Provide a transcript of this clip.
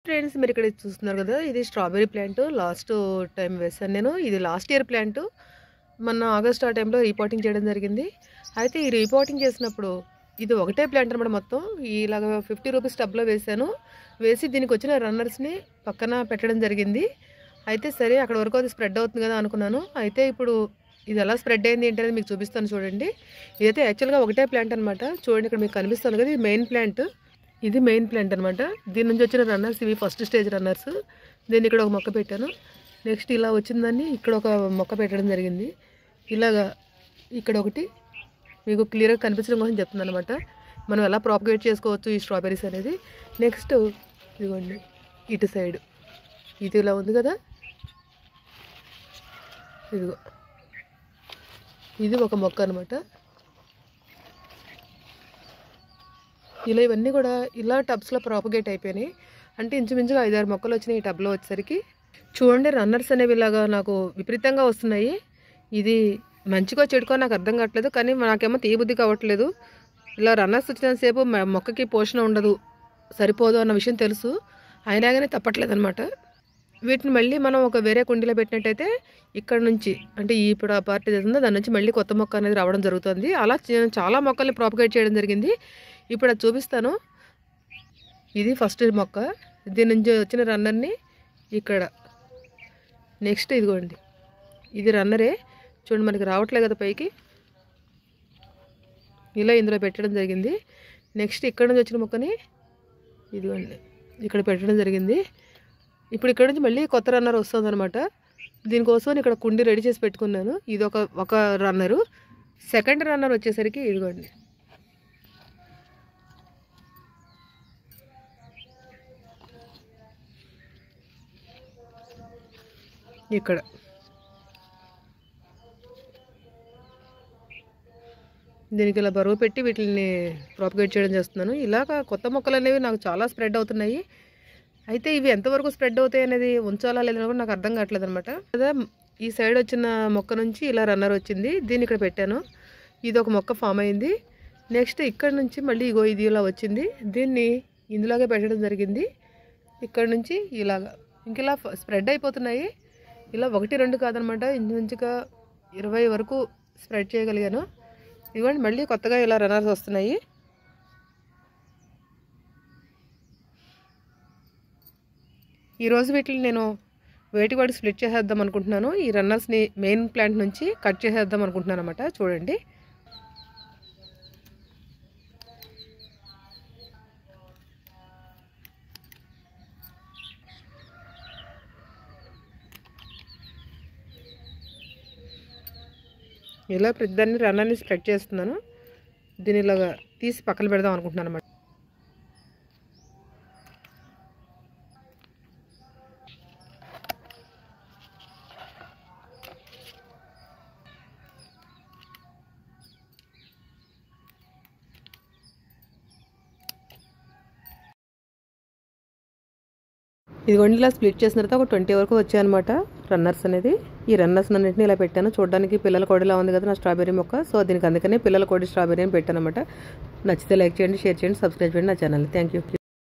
Friends మీరు ఇక్కడ చూస్తున్నారు కదా, ఇది స్ట్రాబెర్రీ ప్లాంట్. లాస్ట్ టైం వేసాను నేను. ఇది లాస్ట్ ఇయర్ ప్లాంట్. మొన్న ఆగస్ట్ ఆ టైంలో రీపాటింగ్ చేయడం జరిగింది. అయితే ఈ రీపాటింగ్ చేసినప్పుడు ఇది ఒకటే ప్లాంట్ అనమాట. మొత్తం ఇలాగ 50 రూపీస్ టబ్లో వేసాను. వేసి దీనికి వచ్చిన రన్నర్స్ని పక్కన పెట్టడం జరిగింది. అయితే సరే అక్కడ వరకు అది స్ప్రెడ్ అవుతుంది కదా అనుకున్నాను. అయితే ఇప్పుడు ఇది ఎలా స్ప్రెడ్ అయింది ఏంటనేది మీకు చూపిస్తాను చూడండి. ఇదైతే యాక్చువల్గా ఒకటే ప్లాంట్ అనమాట. చూడండి ఇక్కడ మీకు కనిపిస్తుంది కదా, ఇది మెయిన్ ప్లాంట్. ఇది మెయిన్ ప్లాంట్ అనమాట. దీని నుంచి వచ్చిన రన్నర్స్ ఇవి ఫస్ట్ స్టేజ్ రన్నర్స్. దీన్ని ఇక్కడ ఒక మొక్క పెట్టాను. నెక్స్ట్ ఇలా వచ్చిందని ఇక్కడ ఒక మొక్క పెట్టడం జరిగింది. ఇలాగా ఇక్కడ ఒకటి మీకు క్లియర్గా కనిపించడం కోసం చెప్తుంది అనమాట. మనం ఎలా ప్రాపగేట్ చేసుకోవచ్చు ఈ స్ట్రాబెర్రీస్ అనేది. నెక్స్ట్ ఇదిగోండి ఇటు సైడ్ ఇది ఇలా ఉంది కదా, ఇదిగో ఇది ఒక మొక్క అనమాట. ఇలా ఇవన్నీ కూడా ఇలా టబ్స్లో ప్రాపగేట్ అయిపోయినాయి. అంటే ఇంచుమించుగా 5-6 మొక్కలు వచ్చినాయి ఈ టబ్లో వచ్చేసరికి. చూడండి రన్నర్స్ అనేవి ఇలాగా నాకు విపరీతంగా వస్తున్నాయి. ఇది మంచిగా చెడుకో నాకు అర్థం కావట్లేదు, కానీ నాకేమో తీయబుద్ధి కావట్లేదు. ఇలా రన్నర్స్ వచ్చినంతసేపు మొక్కకి పోషణ ఉండదు, సరిపోదు అన్న విషయం తెలుసు, అయినా కానీ తప్పట్లేదు అనమాట. వీటిని మళ్ళీ మనం ఒక వేరే కుండీలో పెట్టినట్టయితే ఇక్కడ నుంచి అంటే ఇప్పుడు ఆ పార్టీ ఏదైతుందో దాని నుంచి మళ్ళీ కొత్త మొక్క అనేది రావడం జరుగుతుంది. అలా చాలా మొక్కల్ని ప్రాపగేట్ చేయడం జరిగింది. ఇప్పుడు అది చూపిస్తాను. ఇది ఫస్ట్ మొక్క. దీని నుంచి వచ్చిన రన్నర్ని ఇక్కడ నెక్స్ట్ ఇదిగోండి ఇది రన్నరే. చూడండి మనకి రావట్లేదు కదా పైకి, ఇలా ఇందులో పెట్టడం జరిగింది. నెక్స్ట్ ఇక్కడ నుంచి వచ్చిన మొక్కని ఇదిగోండి ఇక్కడ పెట్టడం జరిగింది. ఇప్పుడు ఇక్కడ నుంచి మళ్ళీ కొత్త రన్నర్ వస్తుంది అనమాట. దీనికోసం ఇక్కడ కుండీ రెడీ చేసి పెట్టుకున్నాను. ఇది ఒక రన్నరు. సెకండ్ రన్నర్ వచ్చేసరికి ఇదిగోండి ఇక్కడ దీనికి ఇలా బరువు పెట్టి వీటిని ప్రాపగేట్ చేయడం చేస్తున్నాను. ఇలాగ కొత్త మొక్కలు అనేవి నాకు చాలా స్ప్రెడ్ అవుతున్నాయి. అయితే ఇవి ఎంతవరకు స్ప్రెడ్ అవుతాయి అనేది ఉంచాలా లేదని కూడా నాకు అర్థం కావట్లేదు అనమాట. అదే ఈ సైడ్ వచ్చిన మొక్క నుంచి ఇలా రన్నర్ వచ్చింది, దీన్ని ఇక్కడ పెట్టాను. ఇది ఒక మొక్క ఫామ్ అయింది. నెక్స్ట్ ఇక్కడ నుంచి మళ్ళీ ఇగో ఇది ఇలా వచ్చింది, దీన్ని ఇందులాగే పెట్టడం జరిగింది. ఇక్కడ నుంచి ఇలాగా ఇలా స్ప్రెడ్ అయిపోతున్నాయి. ఇలా 1-2 కాదనమాట, ఇంచుమించుగా 20 వరకు స్ప్రెడ్ చేయగలిగాను. ఇవ్వండి మళ్ళీ కొత్తగా ఇలా రన్నర్స్ వస్తున్నాయి. ఈరోజు వీటిని నేను వేటివాడి స్ప్లిట్ చేసేద్దాం అనుకుంటున్నాను. ఈ రన్నర్స్ని మెయిన్ ప్లాంట్ నుంచి కట్ చేసేద్దాం అనుకుంటున్నాను అనమాట. చూడండి ఇలా ప్రతిదాన్ని రన్నర్ని స్ప్రెడ్ చేస్తున్నాను. దీన్ని ఇలాగా తీసి పక్కన పెడదాం అనుకుంటున్నాను అనమాట. ఇదిగోండి ఇలా స్ప్లిట్ చేసిన తర్వాత ఒక 20 వరకు వచ్చాయన్నమాట రన్నర్స్ అనేది. ఈ రన్నర్స్ అన్నింటినీ ఇలా పెట్టాను. చూడడానికి పిల్లల కోడిలా ఉంది కదా నా స్ట్రాబెర్రీ మొక్క. సో దీనికి అందుకనే పిల్లల కోడి స్ట్రాబెర్రీ అని పెట్టాను అనమాట. నచ్చితే లైక్ చేయండి, షేర్ చేయండి, సబ్స్క్రైబ్ చేయండి నా ఛానల్. Thank you.